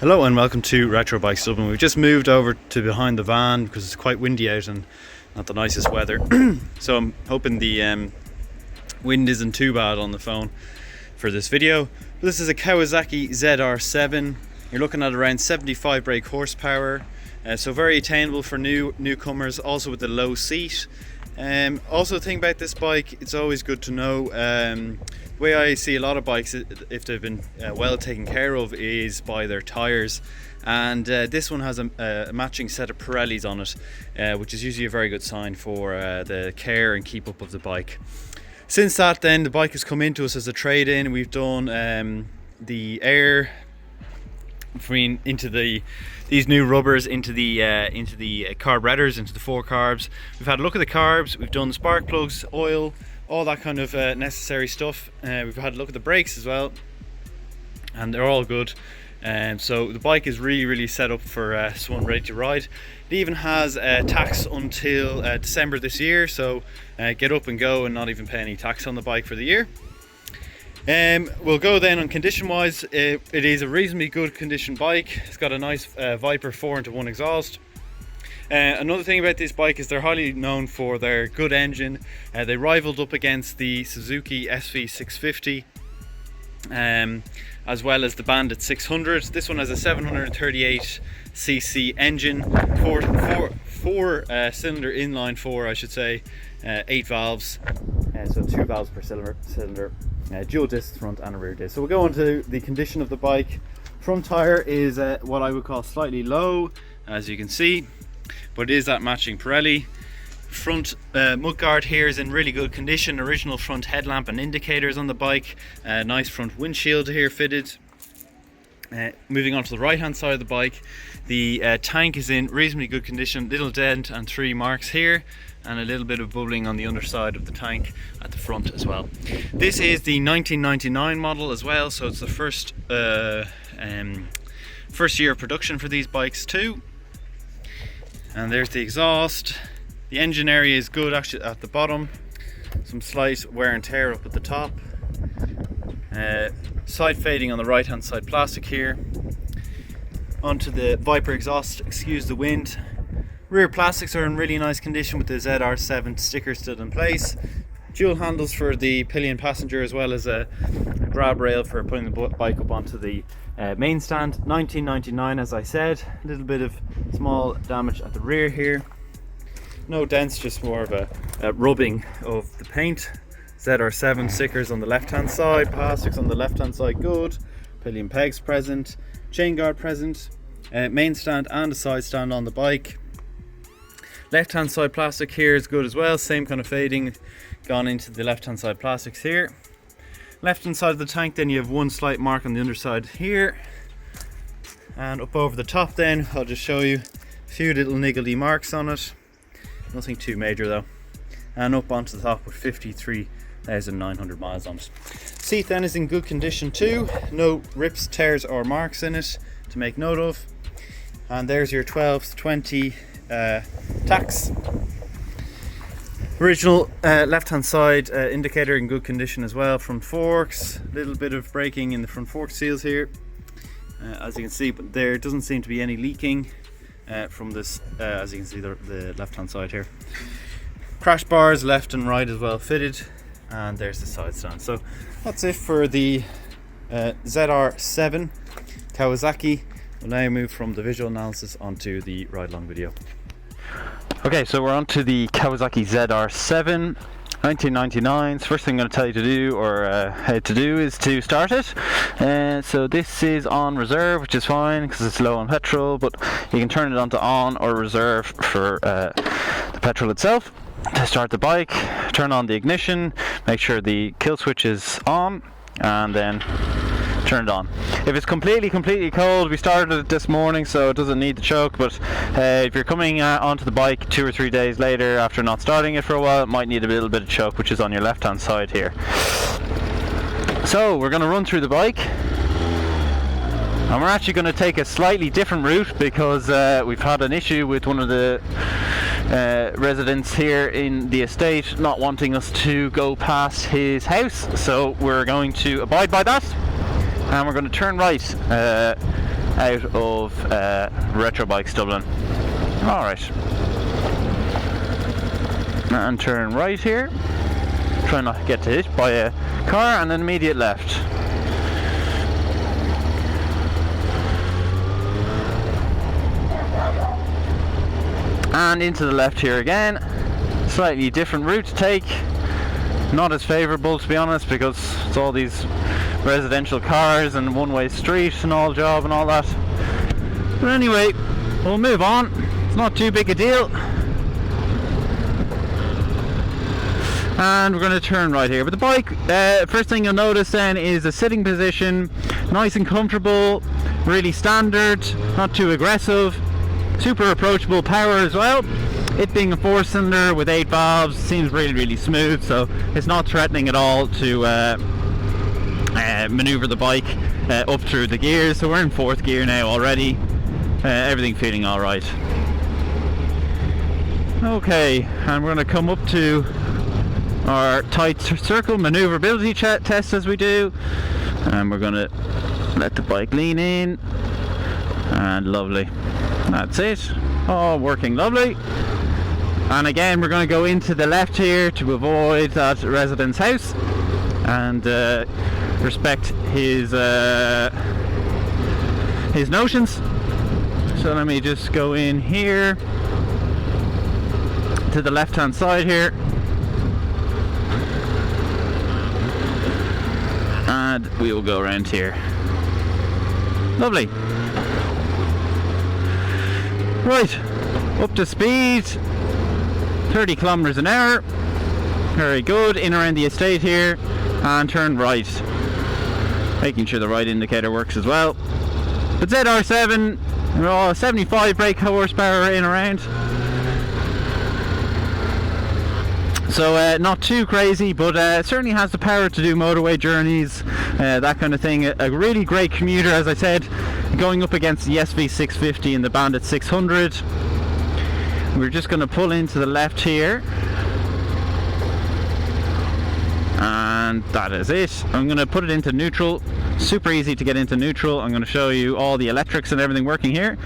Hello and welcome to Retro Bikes Dublin. We've just moved over to behind the van because it's quite windy out and not the nicest weather. So I'm hoping the wind isn't too bad on the phone for this video. This is a Kawasaki ZR-7. You're looking at around 75 brake horsepower, so very attainable for newcomers, also with the low seat. Also the thing about this bike, it's always good to know, the way I see a lot of bikes, if they've been well taken care of, is by their tyres. And this one has a matching set of Pirellis on it, which is usually a very good sign for the care and keep up of the bike. Since that then, the bike has come into us as a trade-in. We've done the air into these new rubbers into the carburetors, into the four carbs. We've had a look at the carbs, we've done the spark plugs, oil, all that kind of necessary stuff. We've had a look at the brakes as well, and they're all good. So the bike is really set up for someone ready to ride. It even has tax until December this year, so get up and go and not even pay any tax on the bike for the year. We'll go then on condition wise. It is a reasonably good condition bike. It's got a nice Viper 4-into-1 exhaust. Another thing about this bike is they're highly known for their good engine. They rivaled up against the Suzuki SV650 as well as the Bandit 600. This one has a 738cc engine, four cylinder inline 4 I should say, 8 valves, so 2 valves per cylinder, dual disc front and a rear disc. So we'll go on to the condition of the bike. Front tire is what I would call slightly low, as you can see, but it is that matching Pirelli. Front mudguard here is in really good condition. Original front headlamp and indicators on the bike. Nice front windshield here fitted. Moving on to the right hand side of the bike, the tank is in reasonably good condition. Little dent and 3 marks here, and a little bit of bubbling on the underside of the tank at the front as well. This is the 1999 model as well, so it's the first year of production for these bikes too. And there's the exhaust. The engine area is good actually at the bottom. Some slight wear and tear up at the top. Side fading on the right hand side plastic here. Onto the Viper exhaust, excuse the wind. Rear plastics are in really nice condition with the ZR-7 sticker still in place. Dual handles for the pillion passenger, as well as a grab rail for putting the bike up onto the main stand. 1999 as I said. A little bit of small damage at the rear here. No dents, just more of a rubbing of the paint. ZR-7 stickers on the left hand side, plastics on the left hand side good, pillion pegs present, chain guard present, main stand and a side stand on the bike. Left hand side plastic here is good as well, same kind of fading gone into the left hand side plastics here. Left hand side of the tank, then you have one slight mark on the underside here, and up over the top then I'll just show you a few little niggly marks on it, nothing too major though, and up onto the top with 53,900 miles on it. Seat then is in good condition too, no rips, tears or marks in it to make note of. And there's your 1220 tax. Original left hand side indicator in good condition as well. Front forks, a little bit of braking in the front fork seals here, as you can see, but there doesn't seem to be any leaking from this, as you can see the left hand side here. Crash bars left and right as well fitted, and there's the side stand. So that's it for the ZR-7 Kawasaki. We'll now move from the visual analysis onto the ride along video. Okay, so we're on to the Kawasaki ZR-7 1999. First thing I'm going to tell you to do, or how to do, is to start it. So this is on reserve, which is fine because it's low on petrol, but you can turn it on to on or reserve for the petrol itself. To start the bike, turn on the ignition, make sure the kill switch is on, and then turn it on. If it's completely cold, we started it this morning so it doesn't need the choke, but if you're coming onto the bike 2 or 3 days later after not starting it for a while, it might need a little bit of choke, which is on your left hand side here. So we're going to run through the bike, and we're actually going to take a slightly different route because we've had an issue with one of the residents here in the estate not wanting us to go past his house, so we're going to abide by that, and we're going to turn right out of Retro Bikes Dublin. Alright. And turn right here. Try not to get hit by a car, and then immediate left. And into the left here again. Slightly different route to take. Not as favourable, to be honest, because it's all these residential cars and one-way street and all job and all that. But anyway, we'll move on. It's not too big a deal. And we're going to turn right here. But the bike, first thing you'll notice then is the sitting position. Nice and comfortable, really standard, not too aggressive. Super approachable power as well. It being a 4-cylinder with 8 valves seems really smooth, so it's not threatening at all to maneuver the bike up through the gears. So we're in 4th gear now already. Everything feeling alright. Okay, and we're going to come up to our tight circle maneuverability test as we do, and we're going to let the bike lean in, and lovely. That's it. All working lovely. And again, we're going to go into the left here to avoid that resident's house and respect his notions. So let me just go in here to the left hand side here, and we will go around here. Lovely. Right, up to speed, 30 kilometers an hour. Very good. In around the estate here, and turn right, making sure the right indicator works as well. But ZR-7, 75 brake horsepower in around, so not too crazy, but certainly has the power to do motorway journeys, that kind of thing. A really great commuter, as I said, going up against the SV650 and the Bandit 600. We're just going to pull into the left here, and that is it. I'm going to put it into neutral. Super easy to get into neutral. I'm going to show you all the electrics and everything working here.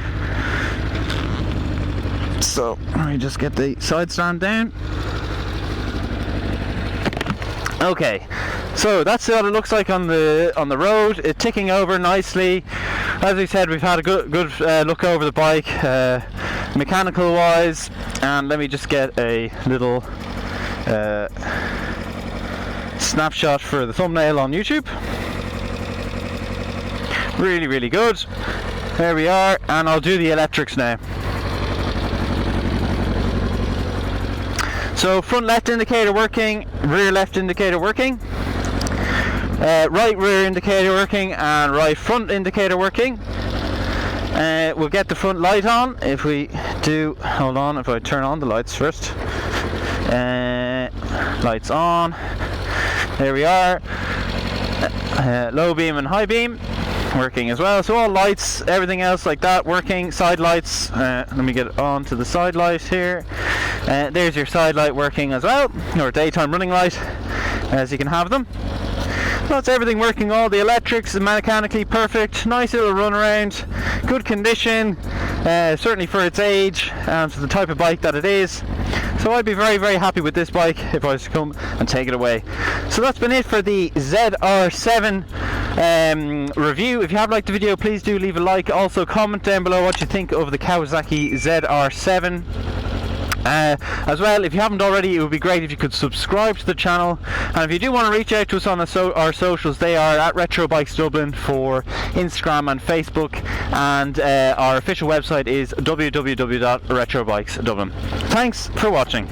So let me just get the side stand down. Okay, so that's what it looks like on the road. It's ticking over nicely. As we said, we've had a good look over the bike, mechanical wise, and let me just get a little snapshot for the thumbnail on YouTube. Really good. There we are, and I'll do the electrics now. So front left indicator working, rear left indicator working, right rear indicator working, and right front indicator working. We'll get the front light on if we do. Hold on, if I turn on the lights first. Lights on. There we are. Low beam and high beam working as well. So all lights, everything else like that working. Side lights. Let me get on to the side light here. There's your side light working as well, or daytime running light, as you can have them. That's everything working. All the electrics are mechanically perfect. Nice little run around, good condition, certainly for its age and for the type of bike that it is. So I'd be very happy with this bike if I was to come and take it away. So that's been it for the ZR-7 review. If you have liked the video, please do leave a like. Also comment down below what you think of the Kawasaki ZR-7. As well, if you haven't already, it would be great if you could subscribe to the channel, and if you do want to reach out to us on our socials, they are at Retro Bikes Dublin for Instagram and Facebook, and our official website is www.retrobikesdublin. Thanks for watching.